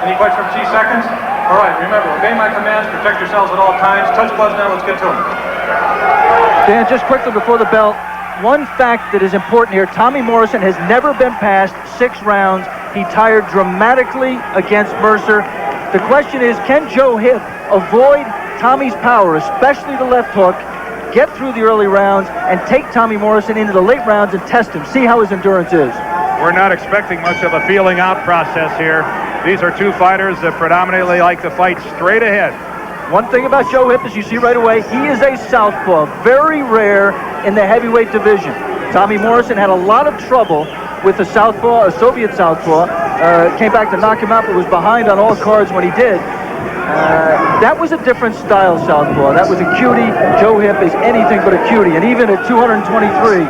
Any questions for T seconds? All right, remember, obey my commands, protect yourselves at all times. Touch gloves now, let's get to them. Dan, just quickly before the bell, one fact that is important here, Tommy Morrison has never been past 6 rounds. He tired dramatically against Mercer. The question is, can Joe HIPP avoid Tommy's power, especially the left hook, get through the early rounds, and take Tommy Morrison into the late rounds and test him, see how his endurance is? We're not expecting much of a feeling out process here. These are two fighters that predominantly like to fight straight ahead. One thing about Joe HIPP, as you see right away, he is a southpaw, very rare in the heavyweight division. Tommy Morrison had a lot of trouble with a southpaw, a Soviet southpaw. Came back to knock him out, but was behind on all cards when he did. That was a different style southpaw. That was a cutie. Joe HIPP is anything but a cutie. And even at 223,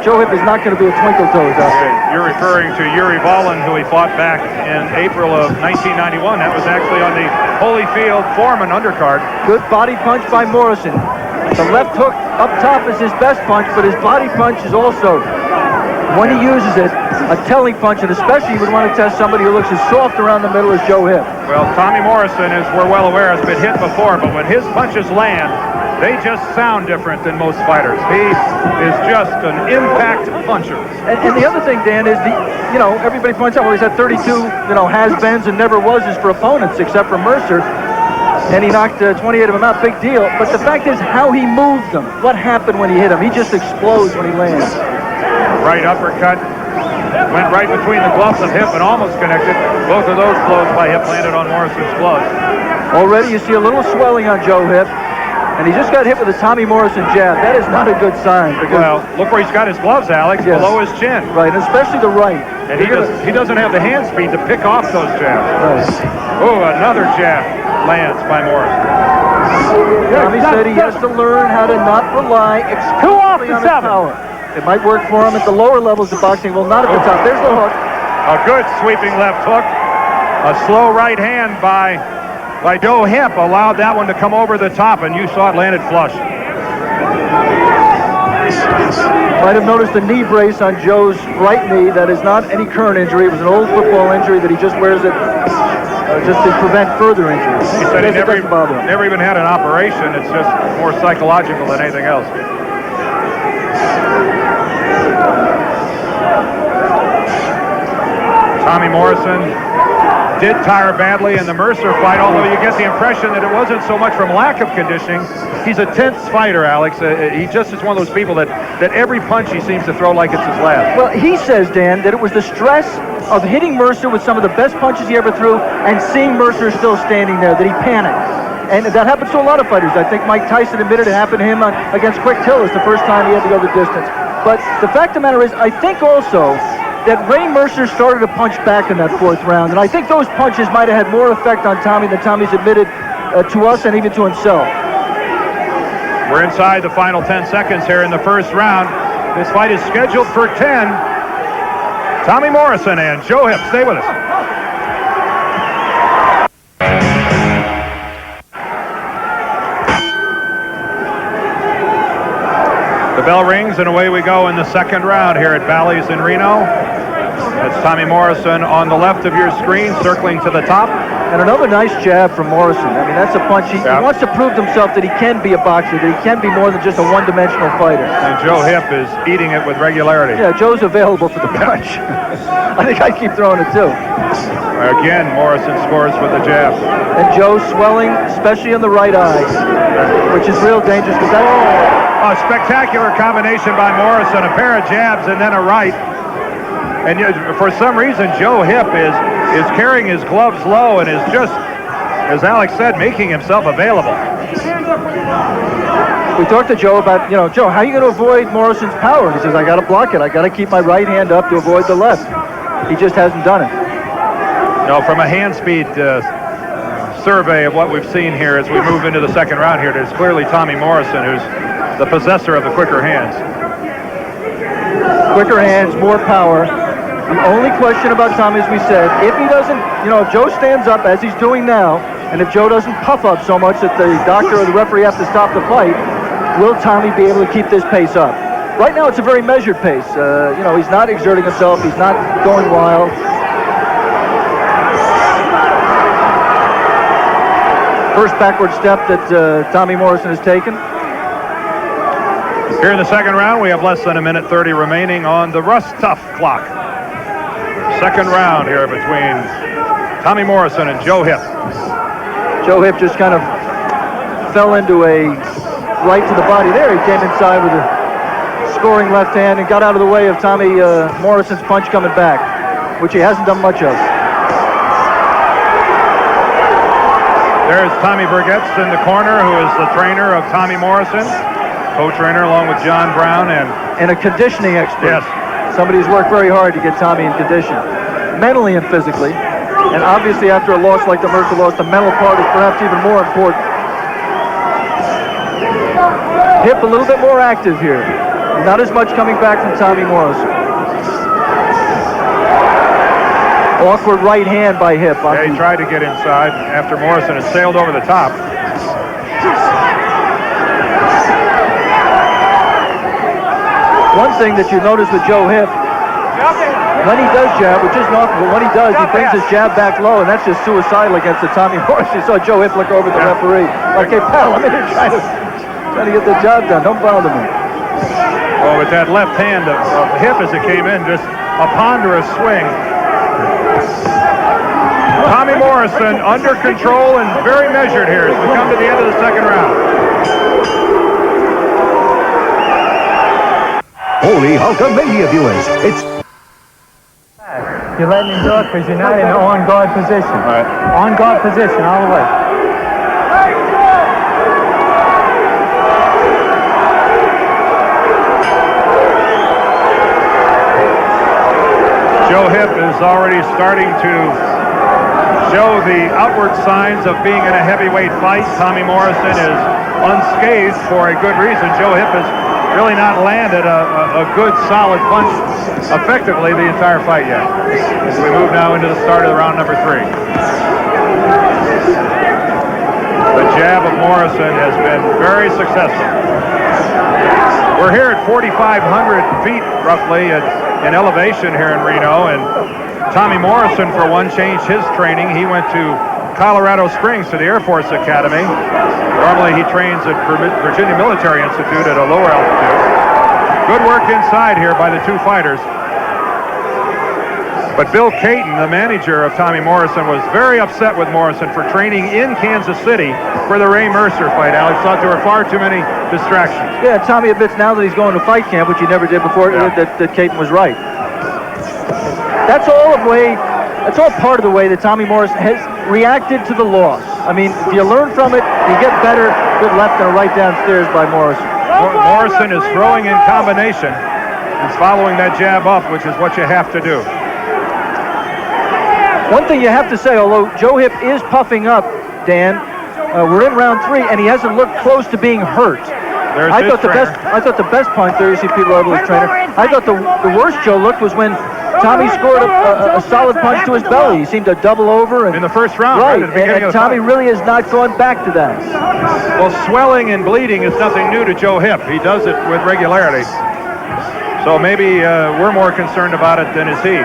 Joe HIPP is not going to be a twinkle toes out there. You're referring to Yuri Volin, who he fought back in April of 1991. That was actually on the Holyfield Foreman undercard. Good body punch by Morrison. The left hook up top is his best punch, but his body punch is also, when he uses it, a telling punch, and especially you would want to test somebody who looks as soft around the middle as Joe HIPP. Well, Tommy Morrison, as we're well aware, has been hit before, but when his punches land, they just sound different than most fighters. He is just an impact puncher. And the other thing, Dan, is everybody points out, well, he's had 32, has-beens and never-wases for opponents except for Mercer. And he knocked 28 of them out, big deal. But the fact is how he moved them. What happened when he hit him? He just explodes when he lands. Right uppercut. Went right between the gloves of HIPP and almost connected. Both of those blows by HIPP landed on Morrison's gloves. Already you see a little swelling on Joe HIPP. And he just got hit with a Tommy Morrison jab. That is not a good sign. Well, look where he's got his gloves, Alex, yes, below his chin. Right, and especially the right. And he doesn't have the hand speed to pick off those jabs. Right. Oh, another jab lands by Morrison. Tommy said he has to learn how to not rely exclusively on his power. It might work for him at the lower levels of boxing. Well, not at the top. There's the hook. A good sweeping left hook. A slow right hand by Joe HIPP allowed that one to come over the top, and you saw it landed flush. Might have noticed the knee brace on Joe's right knee. That is not any current injury. It was an old football injury that he just wears it just to prevent further injuries. He said he never even had an operation. It's just more psychological than anything else. Tommy Morrison did tire badly in the Mercer fight, although you get the impression that it wasn't so much from lack of conditioning. He's a tense fighter, Alex. He just is one of those people that every punch he seems to throw like it's his last. Well, he says, Dan, that it was the stress of hitting Mercer with some of the best punches he ever threw and seeing Mercer still standing there, that he panicked. And that happens to a lot of fighters. I think Mike Tyson admitted it happened to him against Quick Tillis the first time he had to go the distance. But the fact of the matter is, I think also that Ray Mercer started to punch back in that 4th round, and I think those punches might have had more effect on Tommy than Tommy's admitted to us and even to himself. We're inside the final 10 seconds here in the 1st round. This fight is scheduled for 10. Tommy Morrison and Joe HIPP, stay with us. The bell rings and away we go in the 2nd round here at Bally's in Reno. That's Tommy Morrison on the left of your screen, circling to the top. And another nice jab from Morrison. I mean, that's a punch. He wants to prove to himself that he can be a boxer, that he can be more than just a one-dimensional fighter. And Joe HIPP is eating it with regularity. Yeah, Joe's available for the punch. I think I'd keep throwing it too. Again, Morrison scores with the jab. And Joe's swelling, especially in the right eye, which is real dangerous because that's... A spectacular combination by Morrison, a pair of jabs and then a right. And for some reason, Joe HIPP is carrying his gloves low and is just, as Alex said, making himself available. We talked to Joe about, Joe, how are you going to avoid Morrison's power? And he says, I got to block it. I got to keep my right hand up to avoid the left. He just hasn't done it. No, from a hand speed survey of what we've seen here as we move into the 2nd round here, there's clearly Tommy Morrison, who's the possessor of the quicker hands. Quicker hands, more power. The only question about Tommy, as we said, if he doesn't, if Joe stands up as he's doing now, and if Joe doesn't puff up so much that the doctor or the referee have to stop the fight, will Tommy be able to keep this pace up? Right now, it's a very measured pace. He's not exerting himself. He's not going wild. first backward step that Tommy Morrison has taken. Here in the second round, we have less than a minute 30 remaining on the Russ Tough clock. Second round here between Tommy Morrison and Joe HIPP. Joe HIPP just kind of fell into a right to the body there. He came inside with a scoring left hand and got out of the way of Tommy Morrison's punch coming back, which he hasn't done much of. There's Tommy Burgetts in the corner, who is the trainer of Tommy Morrison, co-trainer along with John Brown and a conditioning expert. Yes. Somebody who's worked very hard to get Tommy in condition, mentally and physically. And obviously after a loss like the Mercer loss, the mental part is perhaps even more important. HIPP a little bit more active here. Not as much coming back from Tommy Morrison. Awkward right hand by HIPP. Yeah, he tried to get inside after Morrison had sailed over the top. One thing that you notice with Joe HIPP, when he does jab, which isn't often, but when he does, he brings his jab back low, and that's just suicidal against the Tommy Morrison. You saw Joe HIPP look over at the referee. Like, hey, pal, I'm in here trying to get the job done. Don't bother me. Oh, with that left hand of HIPP as it came in, just a ponderous swing. Tommy Morrison under control and very measured here as we come to the end of the second round. Holy Hulkamania viewers, it's... You're letting him do it because you're not in an on-guard position. All right. On-guard position all the way. Joe HIPP is already starting to show the outward signs of being in a heavyweight fight. Tommy Morrison is unscathed for a good reason. Joe HIPP has really not landed a good solid punch effectively the entire fight yet. As we move now into the start of round number 3. The jab of Morrison has been very successful. We're here at 4,500 feet roughly in elevation here in Reno, and Tommy Morrison, for one, changed his training. He went to Colorado Springs to the Air Force Academy. Normally he trains at Virginia Military Institute at a lower altitude. Good work inside here by the two fighters. But Bill Caton, the manager of Tommy Morrison, was very upset with Morrison for training in Kansas City for the Ray Mercer fight. Alex thought there were far too many distractions. Yeah, Tommy admits now that he's going to fight camp, which he never did before, that Caton was right. That's all part of the way that Tommy Morrison has reacted to the loss. I mean, if you learn from it, you get better. Good left and a right downstairs by Morrison. Morrison is throwing in combination. He's following that jab up, which is what you have to do. One thing you have to say, although Joe HIPP is puffing up, Dan, we're in round 3, and he hasn't looked close to being hurt. I thought the best punch, there you see people over his trainer. I thought the worst Joe looked was when Tommy scored a solid punch to his belly. He seemed to double over. And, in the first round, right, at the beginning and of the Tommy fight. really has not gone back to that. Well, swelling and bleeding is nothing new to Joe HIPP. He does it with regularity. So maybe we're more concerned about it than is he.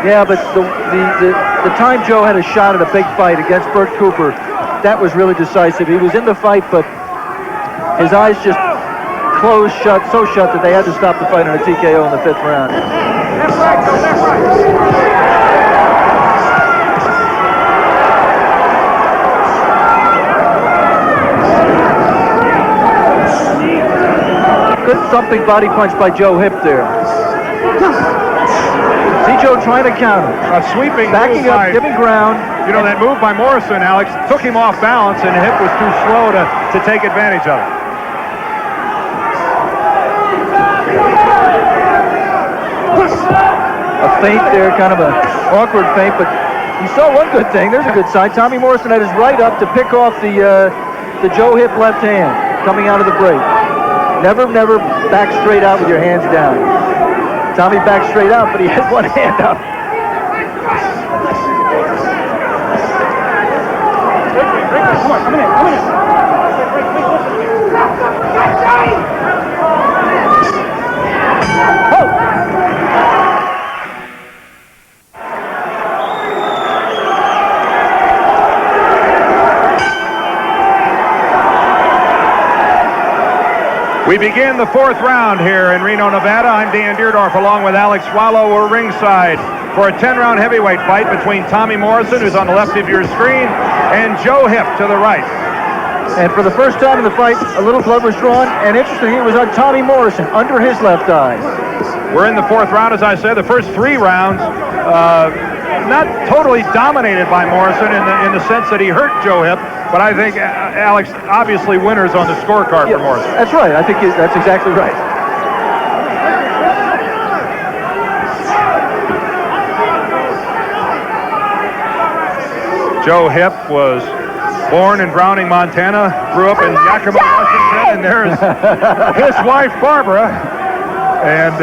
Yeah, but the time Joe had a shot at a big fight against Bert Cooper, that was really decisive. He was in the fight, but his eyes just closed shut, so shut that they had to stop the fight in a TKO in the 5th round. Left right, go left right. Good thumping body punch by Joe HIPP there. See Joe trying to counter. A sweeping backing move up, by, giving ground. You know, that move by Morrison, Alex, took him off balance, and HIPP was too slow to take advantage of it. A feint there, kind of an awkward feint, but you saw one good thing. There's a good sign. Tommy Morrison had his right up to pick off the Joe HIPP left hand coming out of the break. Never back straight out with your hands down. Tommy backed straight out, but he had one hand up. Come in. We begin the fourth round here in Reno, Nevada. I'm Dan Deerdorf along with Alex Swallow. We're ringside for a 10-round heavyweight fight between Tommy Morrison, who's on the left of your screen, and Joe HIPP to the right. And for the first time in the fight, a little blood was drawn, and interestingly, it was on Tommy Morrison, under his left eye. We're in the fourth round, as I said. The first 3 rounds, not totally dominated by Morrison in the sense that he hurt Joe HIPP, but I think, Alex, obviously winners on the scorecard for Morrison. That's right. I think that's exactly right. Joe HIPP was born in Browning, Montana, grew up in Yakima, Washington, and there's his wife, Barbara. And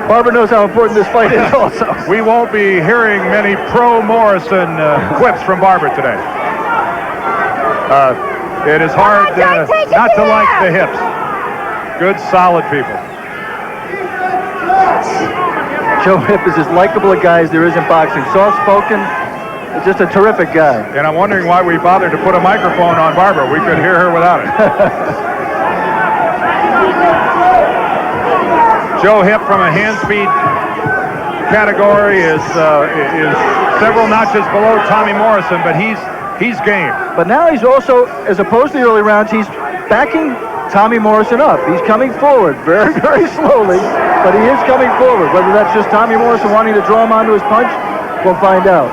Barbara knows how important this fight is also. We won't be hearing many pro-Morrison quips from Barbara today. It is hard not to like the HIPPs. Good, solid people. Joe HIPP is as likable a guy as there is in boxing. Soft-spoken, just a terrific guy. And I'm wondering why we bothered to put a microphone on Barbara. We could hear her without it. Joe HIPP from a hand speed category is several notches below Tommy Morrison, but he's game. But now he's also, as opposed to the early rounds, he's backing Tommy Morrison up. He's coming forward very, very slowly, but he is coming forward. Whether that's just Tommy Morrison wanting to draw him onto his punch, we'll find out.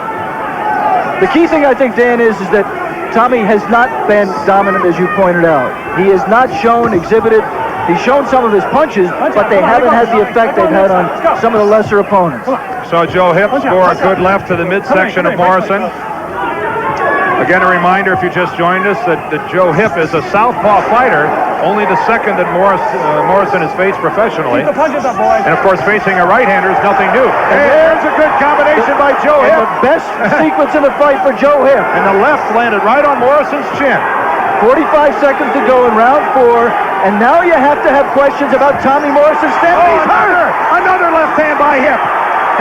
The key thing, I think, Dan, is that Tommy has not been dominant, as you pointed out. He has not exhibited. He's shown some of his punches, but they haven't had the effect they've had on some of the lesser opponents. So Joe HIPP score a good left to the midsection of Morrison. Again, a reminder, if you just joined us, that Joe HIPP is a southpaw fighter, only the second that Morrison has faced professionally. And, of course, facing a right-hander is nothing new. And there's a good combination by Joe HIPP. The best sequence in the fight for Joe HIPP. And the left landed right on Morrison's chin. 45 seconds to go in round 4, and now you have to have questions about Tommy Morrison's stance. Another left hand by HIPP.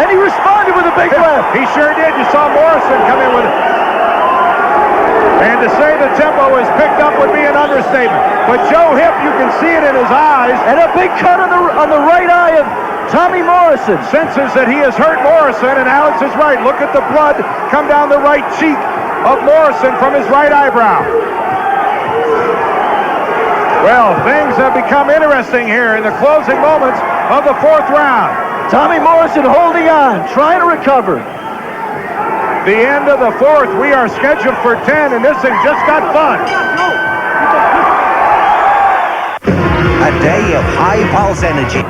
And he responded with a big left. He sure did. You saw Morrison come in with it. And to say the tempo is picked up would be an understatement. But Joe HIPP, you can see it in his eyes. And a big cut on the right eye of Tommy Morrison. Senses that he has hurt Morrison, and Alex is right. Look at the blood come down the right cheek of Morrison from his right eyebrow. Well, things have become interesting here in the closing moments of the fourth round. Tommy Morrison holding on, trying to recover. The end of the fourth, we are scheduled for 10, and this thing just got fun. A day of high pulse energy.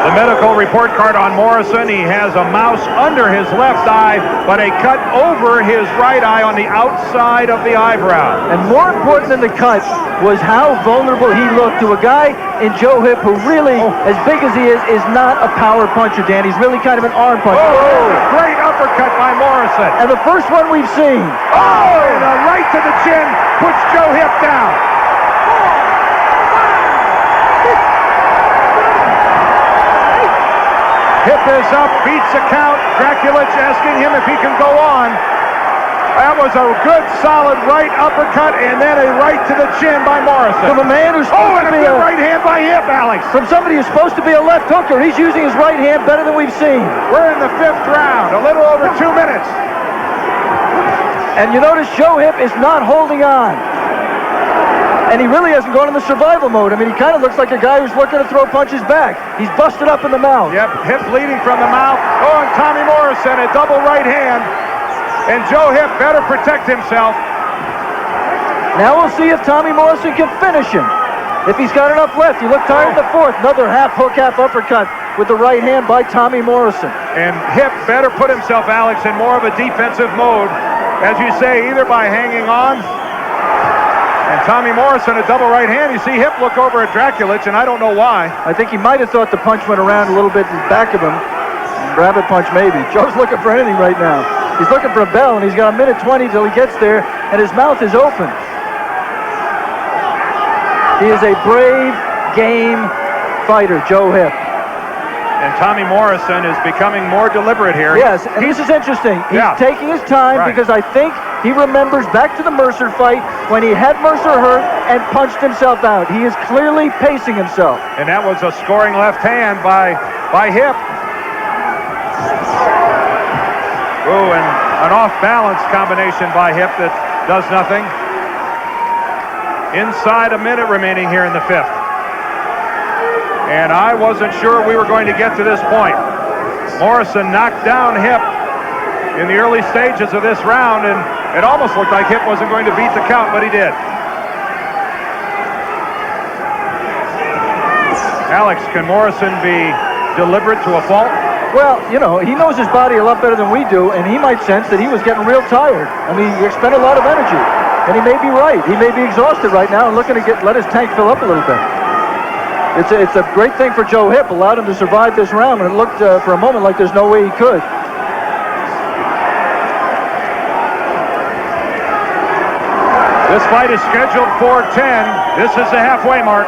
The medical report card on Morrison, he has a mouse under his left eye, but a cut over his right eye on the outside of the eyebrow. And more important than the cut was how vulnerable he looked to a guy in Joe HIPP who really, as big as he is not a power puncher, Dan. He's really kind of an arm puncher. Oh, great uppercut by Morrison. And the first one we've seen. Oh, and a right to the chin puts Joe HIPP down. HIPP is up, beats the count. Draculich asking him if he can go on. That was a good, solid right uppercut, and then a right to the chin by Morrison. From a man who's supposed and to be a right hand by HIPP, Alex. From somebody who's supposed to be a left hooker. He's using his right hand better than we've seen. We're in the fifth round, a little over 2 minutes. And you notice Joe HIPP is not holding on. And he really hasn't gone in the survival mode. I mean, he kind of looks like a guy who's looking to throw punches back. He's busted up in the mouth. Yep, HIPP bleeding from the mouth. Oh, and Tommy Morrison, a double right hand. And Joe HIPP better protect himself. Now we'll see if Tommy Morrison can finish him. If he's got enough left. He looked tired in the fourth. Another half hook, half uppercut with the right hand by Tommy Morrison. And HIPP better put himself, Alex, in more of a defensive mode. As you say, either by hanging on. And Tommy Morrison, a double right hand. You see HIPP look over at Draculich, and I don't know why. I think he might have thought the punch went around a little bit in the back of him. Rabbit punch, maybe. Joe's looking for anything right now. He's looking for a bell, and he's got a minute 20 till he gets there, and his mouth is open. He is a brave, game fighter, Joe HIPP. And Tommy Morrison is becoming more deliberate here. Yes, and this is interesting. He's taking his time because I think he remembers back to the Mercer fight when he had Mercer hurt and punched himself out. He is clearly pacing himself. And that was a scoring left hand by HIPP. Ooh, and an off-balance combination by HIPP that does nothing. Inside a minute remaining here in the fifth. And I wasn't sure we were going to get to this point. Morrison knocked down HIPP in the early stages of this round, and it almost looked like HIPP wasn't going to beat the count, but he did. Alex, can Morrison be deliberate to a fault? Well, you know, he knows his body a lot better than we do, and he might sense that he was getting real tired. I mean, he expended a lot of energy, and he may be right. He may be exhausted right now and looking to let his tank fill up a little bit. It's a great thing for Joe HIPP, allowed him to survive this round, and it looked for a moment like there's no way he could. This fight is scheduled for 10. This is the halfway mark.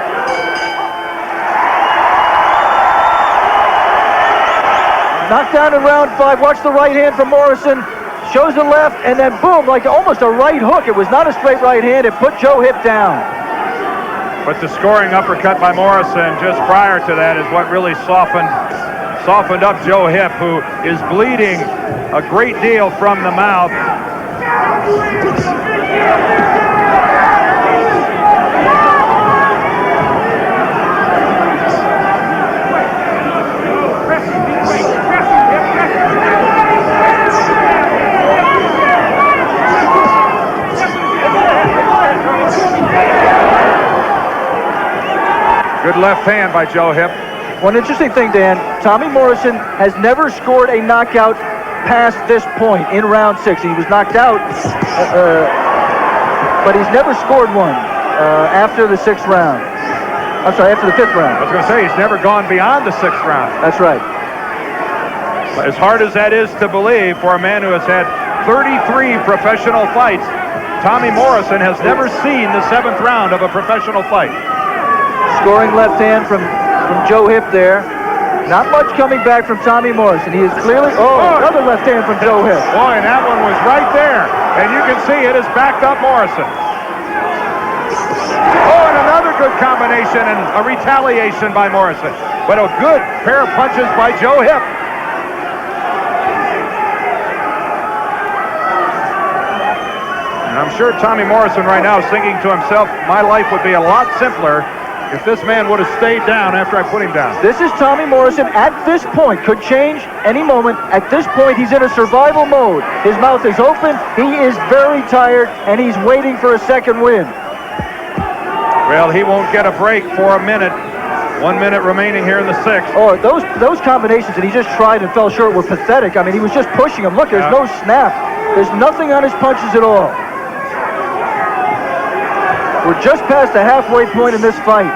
Knocked down in round 5. Watch the right hand from Morrison. Shows the left, and then boom, like almost a right hook. It was not a straight right hand. It put Joe HIPP down. But the scoring uppercut by Morrison just prior to that is what really softened up Joe HIPP, who is bleeding a great deal from the mouth. Good left hand by Joe HIPP. One interesting thing, Dan, Tommy Morrison has never scored a knockout past this point in round 6. He was knocked out, but he's never scored one after the 6th round. I'm sorry, after the 5th round. I was going to say, he's never gone beyond the 6th round. That's right. As hard as that is to believe for a man who has had 33 professional fights, Tommy Morrison has never seen the 7th round of a professional fight. Scoring left hand from Joe HIPP there. Not much coming back from Tommy Morrison. He is clearly... another left hand from Joe HIPP. Boy, and that one was right there. And you can see it has backed up Morrison. Oh, and another good combination and a retaliation by Morrison. But a good pair of punches by Joe HIPP. And I'm sure Tommy Morrison right now is thinking to himself, my life would be a lot simpler if this man would have stayed down after I put him down. This is Tommy Morrison at this point. Could change any moment. At this point, he's in a survival mode. His mouth is open. He is very tired, and he's waiting for a second win. Well, he won't get a break for a minute. 1 minute remaining here in the 6th. Oh, those combinations that he just tried and fell short were pathetic. I mean, he was just pushing him. Look, there's no snap. There's nothing on his punches at all. We're just past the halfway point in this fight.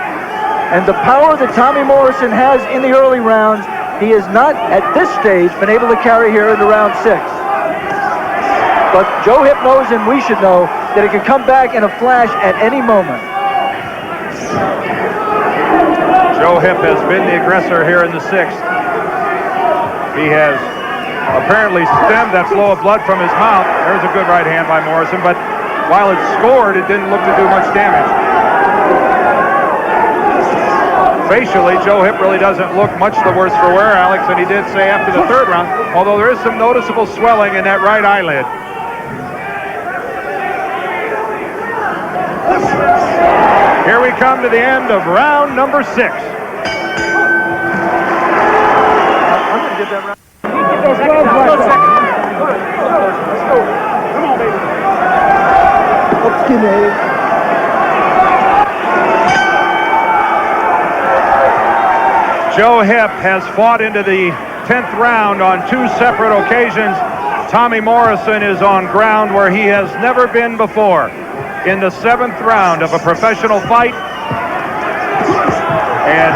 And the power that Tommy Morrison has in the early rounds, he has not, at this stage, been able to carry here into round 6. But Joe HIPP knows, and we should know, that it can come back in a flash at any moment. Joe HIPP has been the aggressor here in the 6th. He has apparently stemmed that flow of blood from his mouth. There's a good right hand by Morrison, but while it scored, it didn't look to do much damage. Facially, Joe HIPP really doesn't look much the worse for wear, Alex, than he did, say, after the 3rd round, although there is some noticeable swelling in that right eyelid. Here we come to the end of round number 6. I'm going to get that round. Joe HIPP has fought into the 10th round on 2 separate occasions. Tommy Morrison is on ground where he has never been before. In the 7th round of a professional fight. And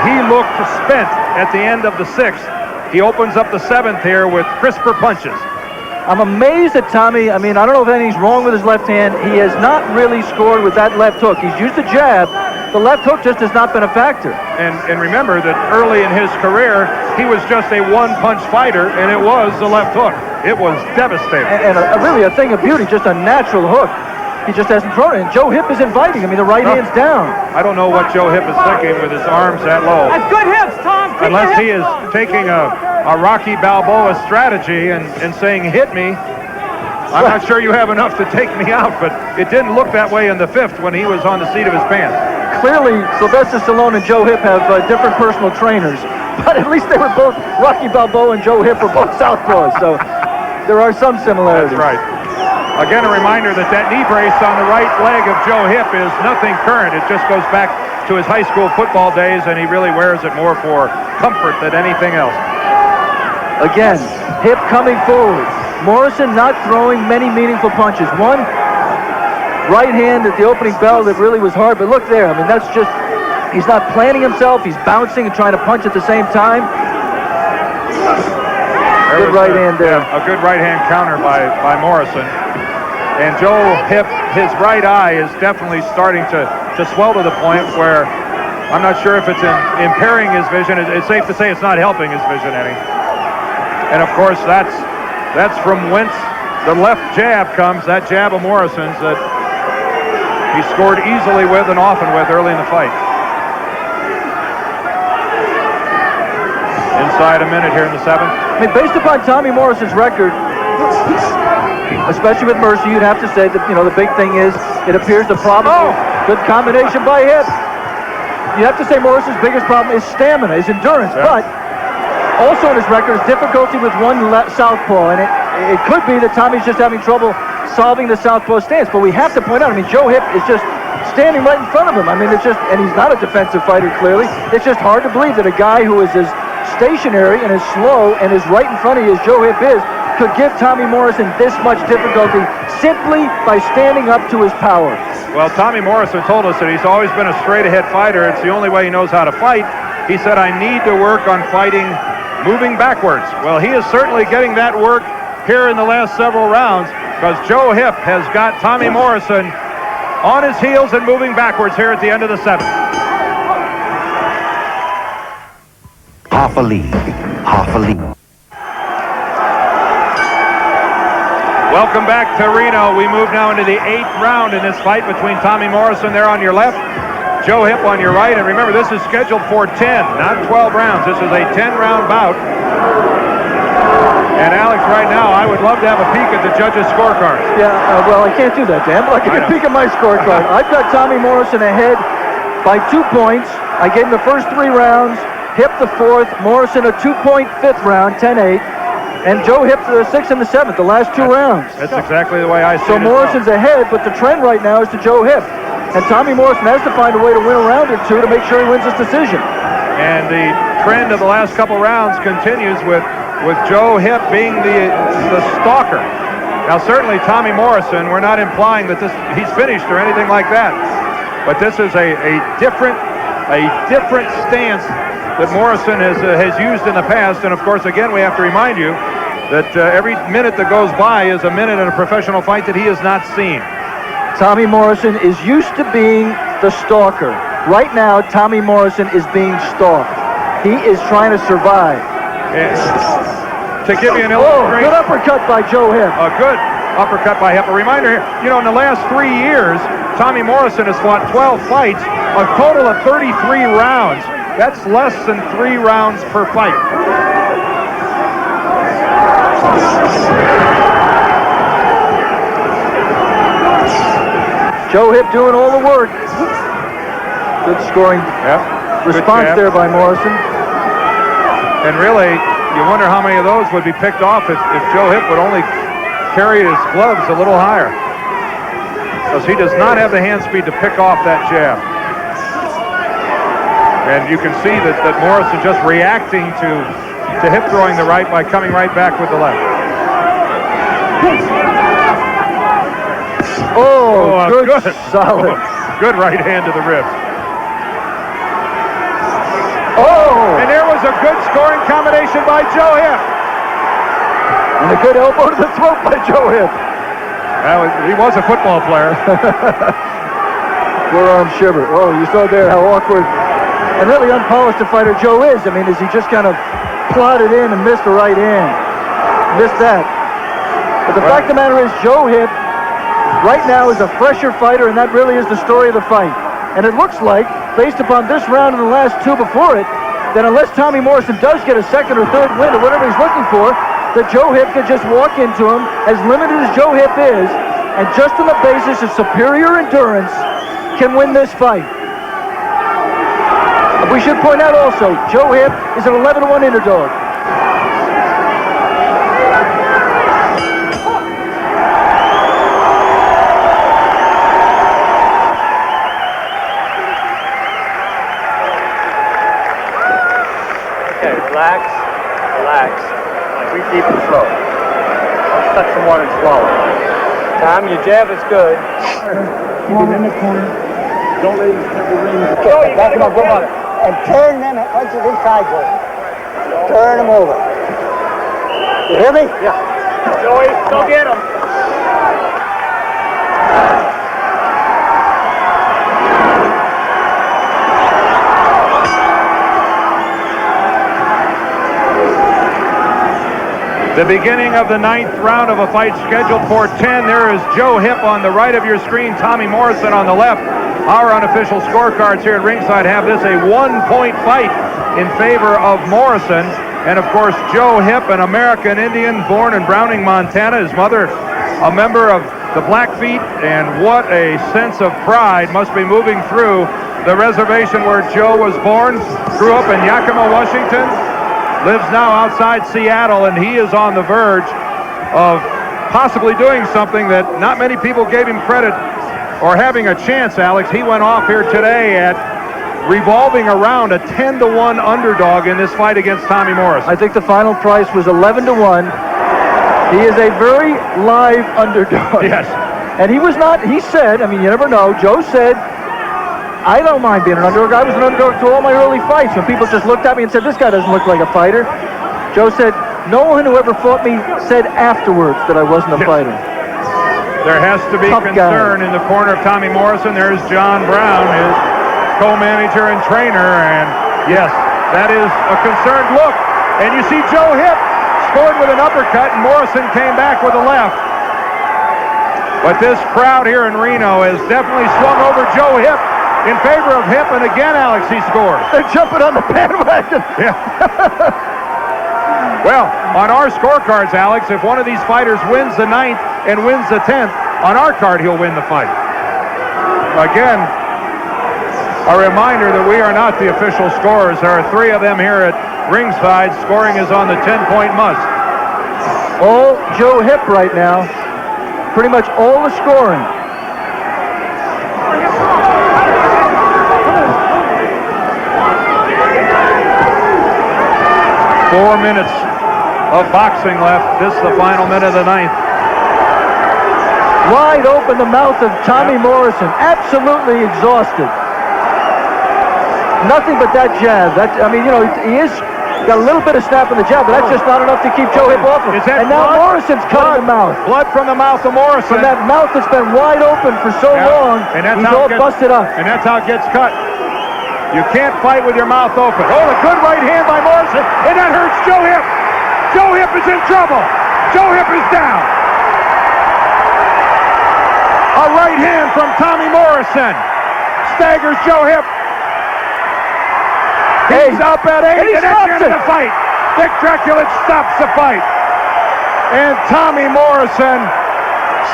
he looked spent at the end of the 6th. He opens up the 7th here with crisper punches. I'm amazed at Tommy. I mean, I don't know if anything's wrong with his left hand. He has not really scored with that left hook. He's used the jab, the left hook just has not been a factor. And remember that early in his career, he was just a one-punch fighter, and it was the left hook. It was devastating. And really a thing of beauty, just a natural hook. He just hasn't thrown it. And Joe HIPP is inviting. I mean, the right hand's down. I don't know what Joe HIPP is thinking with his arms that low. That's good hips, Tom. Keep Unless the he is hips low. taking a Rocky Balboa strategy and saying, hit me. I'm not sure you have enough to take me out, but it didn't look that way in the 5th when he was on the seat of his pants. Clearly, Sylvester Stallone and Joe HIPP have different personal trainers, but at least they were both, Rocky Balboa and Joe HIPP were both southpaws, so there are some similarities. That's right. Again, a reminder that knee brace on the right leg of Joe HIPP is nothing current. It just goes back to his high school football days, and he really wears it more for comfort than anything else. Again, HIPP coming forward. Morrison not throwing many meaningful punches. One right hand at the opening bell that really was hard, but look there. I mean, that's just, he's not planning himself. He's bouncing and trying to punch at the same time. Good right hand there. Yeah, a good right hand counter by Morrison. And Joe HIPP, his right eye is definitely starting to swell to the point where I'm not sure if it's impairing his vision. It's safe to say it's not helping his vision any. And of course, that's from whence the left jab comes, that jab of Morrison's that he scored easily with and often with early in the fight. Inside a minute here in the 7th. I mean, based upon Tommy Morrison's record, especially with Mercer, you'd have to say that, you know, the big thing is it appears the probable good combination by HIPP. You have to say Morrison's biggest problem is stamina, his endurance, but also in his record is difficulty with one southpaw, and it could be that Tommy's just having trouble solving the southpaw stance. But we have to point out, I mean, Joe HIPP is just standing right in front of him. I mean, it's just, and he's not a defensive fighter, clearly. It's just hard to believe that a guy who is as stationary and as slow and as right in front of you as Joe HIPP is could give Tommy Morrison this much difficulty simply by standing up to his power. Well, Tommy Morrison told us that he's always been a straight-ahead fighter. It's the only way he knows how to fight. He said, I need to work on fighting moving backwards. Well, he is certainly getting that work here in the last several rounds, because Joe HIPP has got Tommy Morrison on his heels and moving backwards here at the end of the 7th. Half a lead. Welcome back to Reno. We move now into the 8th round in this fight between Tommy Morrison there on your left, Joe HIPP on your right. And remember, this is scheduled for 10, not 12 rounds. This is a 10-round bout. And Alex, right now, I would love to have a peek at the judges' scorecards. Yeah, well, I can't do that, Dan, but I can peek at my scorecard. I've got Tommy Morrison ahead by 2 points. I gave him the first 3 rounds, HIPP the 4th, Morrison a 2-point 5th round, 10-8, and Joe HIPP the 6th and the 7th, the last 2 rounds. That's exactly the way I see it. So Morrison's ahead, but the trend right now is to Joe HIPP. And Tommy Morrison has to find a way to win a round or 2 to make sure he wins this decision. And the trend of the last couple rounds continues with Joe HIPP being the stalker. Now, certainly Tommy Morrison, we're not implying that he's finished or anything like that, but this is a different stance that Morrison has used in the past. And of course, again, we have to remind you that every minute that goes by is a minute in a professional fight that he has not seen. Tommy Morrison is used to being the stalker. Right now, Tommy Morrison is being stalked. He is trying to survive. And to give you an illustration, good uppercut by Joe HIPP. A good uppercut by HIPP. A reminder here, you know, in the last 3 years, Tommy Morrison has fought 12 fights, a total of 33 rounds. That's less than 3 rounds per fight. Joe HIPP doing all the work. Good scoring response there by Morrison. And really, you wonder how many of those would be picked off if Joe HIPP would only carry his gloves a little higher. Because he does not have the hand speed to pick off that jab. And you can see that Morrison just reacting to HIPP throwing the right by coming right back with the left. Oh, good, solid. Good right hand to the ribs. Oh! And there was a good scoring combination by Joe HIPP. And a good elbow to the throat by Joe HIPP. He was a football player. forearm shiver. Oh, you saw there how awkward and really unpolished a fighter Joe is. I mean, is he just kind of plodded in and missed the right hand? Missed that. But the fact of the matter is, Joe HIPP right now is a fresher fighter, and that really is the story of the fight. And it looks like, based upon this round and the last two before it, that unless Tommy Morrison does get a second or third win or whatever he's looking for, that Joe HIPP could just walk into him, as limited as Joe HIPP is, and just on the basis of superior endurance, can win this fight. We should point out also, Joe HIPP is an 11-1 underdog. Okay, relax, relax. Breathe deep and slow. Let's touch some water and swallow. Tom, your jab is good. Keep him in the corner. Don't let him step the ring. Back him up, go on it. And turn them punches inside, Joe. Turn them over. You hear me? Yeah. Joey, go get him. The beginning of the 9th round of a fight scheduled for 10. There is Joe HIPP on the right of your screen, Tommy Morrison on the left. Our unofficial scorecards here at ringside have this a 1-point fight in favor of Morrison. And of course, Joe HIPP, an American Indian born in Browning, Montana. His mother, a member of the Blackfeet, and what a sense of pride must be moving through the reservation where Joe was born. Grew up in Yakima, Washington. Lives now outside Seattle, and he is on the verge of possibly doing something that not many people gave him credit or having a chance, Alex. He went off here today at revolving around a 10-1 underdog in this fight against Tommy Morrison. I think the final price was 11-1. He is a very live underdog. Yes. And he was not, he said, I mean, you never know, Joe said, I don't mind being an underdog. I was an underdog to all my early fights. When people just looked at me and said, this guy doesn't look like a fighter. Joe said, no one who ever fought me said afterwards that I wasn't a fighter. There has to be Tough concern in the corner of Tommy Morrison. There's John Brown, his co-manager and trainer. And yes, that is a concerned look. And you see Joe HIPP scored with an uppercut, and Morrison came back with a left. But this crowd here in Reno has definitely swung over Joe HIPP in favor of HIPP, and again, Alex, he scores. They're jumping on the bandwagon. Yeah. Well, on our scorecards, Alex, if one of these fighters wins the 9th and wins the 10th, on our card, he'll win the fight. Again, a reminder that we are not the official scorers. There are 3 of them here at ringside. Scoring is on the 10-point must. All Joe HIPP right now, pretty much all the scoring. 4 minutes of boxing left. This is the final minute of the 9th. Wide open the mouth of Tommy Morrison, absolutely exhausted. Nothing but that jab. I mean, you know, he is got a little bit of snap in the jab, but that's just not enough to keep Joe HIPP off him. And now blood? Morrison's cutting the mouth. Blood from the mouth of Morrison. From that mouth that's been wide open for so long, and that's he's all busted up. And that's how it gets cut. You can't fight with your mouth open. Oh, a good right hand by Morrison, and that hurts Joe HIPP. Joe HIPP is in trouble. Joe HIPP is down. A right hand from Tommy Morrison staggers Joe HIPP. He's up at 8, and that's the end of the fight. Vic Draculin stops the fight. And Tommy Morrison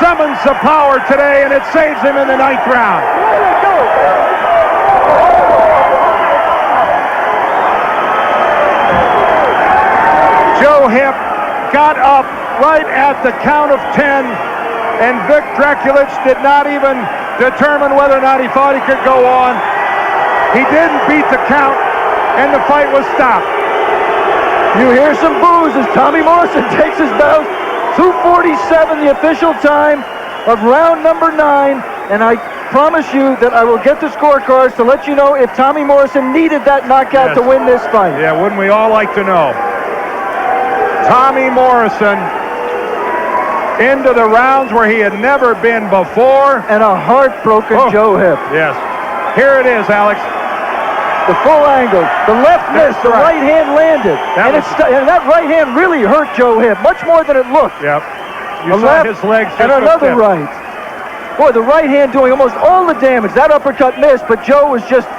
summons the power today, and it saves him in the 9th round. Joe HIPP got up right at the count of 10, and Vic Draculin did not even determine whether or not he thought he could go on. He didn't beat the count, and the fight was stopped. You hear some boos as Tommy Morrison takes his bow. 2:47, the official time of round number 9, and I promise you that I will get the scorecards to let you know if Tommy Morrison needed that knockout to win this fight. Yeah, wouldn't we all like to know? Tommy Morrison into the rounds where he had never been before. And a heartbroken Joe HIPP. Yes. Here it is, Alex. The full angle. The left missed. The right hand landed. And that right hand really hurt Joe Hipp, much more than it looked. Yep. You The saw left his legs just and go another stiff. right. Boy, the right hand doing almost all the damage. That uppercut missed, but Joe was just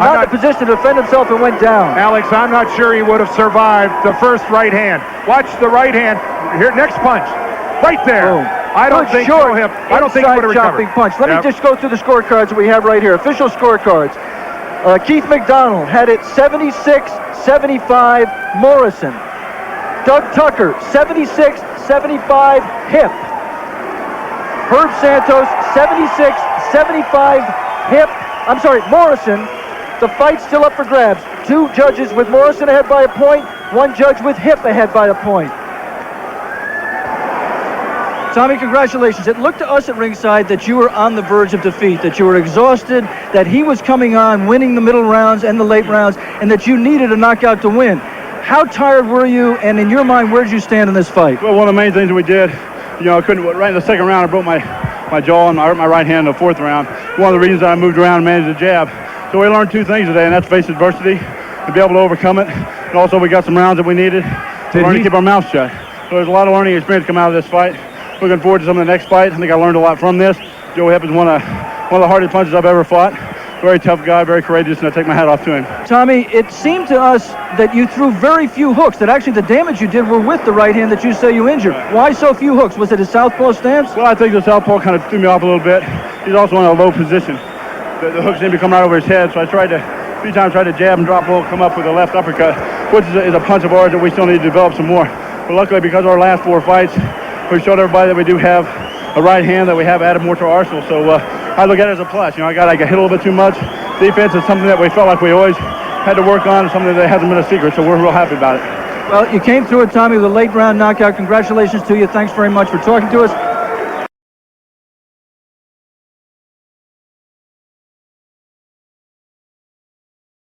not in a position to defend himself and went down. Alex, I'm not sure he would have survived the first right hand. Watch the right hand. Here, next punch. Right there. Boom. I don't think Joe Hipp, I don't think he would have recovered. chopping punch. Let me just go through the scorecards that we have right here. Official scorecards. Keith McDonald had it 76-75 Morrison. Doug Tucker 76-75 HIPP. Herb Santos 76-75 HIPP. I'm sorry, Morrison. The fight's still up for grabs. 2 judges with Morrison ahead by a point, 1 judge with HIPP ahead by a point. Tommy, congratulations. It looked to us at ringside that you were on the verge of defeat, that you were exhausted, that he was coming on, winning the middle rounds and the late rounds, and that you needed a knockout to win. How tired were you, and in your mind, where did you stand in this fight? Well, one of the main things that we did, I couldn't, right in the second round, I broke my jaw and I hurt my right hand in the 4th round. One of the reasons I moved around and managed the jab. So we learned 2 things today, and that's face adversity and be able to overcome it. And also we got some rounds that we needed to learn to keep our mouth shut. So there's a lot of learning experience come out of this fight. Looking forward to some of the next fight. I think I learned a lot from this. Joe Hipp is one of the hardest punches I've ever fought. Very tough guy, very courageous, and I take my hat off to him. Tommy, it seemed to us that you threw very few hooks, that actually the damage you did were with the right hand that you say you injured. Right. Why so few hooks? Was it his southpaw stance? Well, I think the southpaw kind of threw me off a little bit. He's also in a low position. The hooks seem to come right over his head, so I tried to, a few times, tried to jab and drop low, come up with a left uppercut, which is a punch of ours that we still need to develop some more. But luckily, because of our last 4 fights, we showed everybody that we do have a right hand, that we have added more to our arsenal. So I look at it as a plus. I got hit a little bit too much. Defense is something that we felt like we always had to work on, and something that hasn't been a secret, so we're real happy about it. Well, you came through it, Tommy, with a late round knockout. Congratulations to you. Thanks very much for talking to us.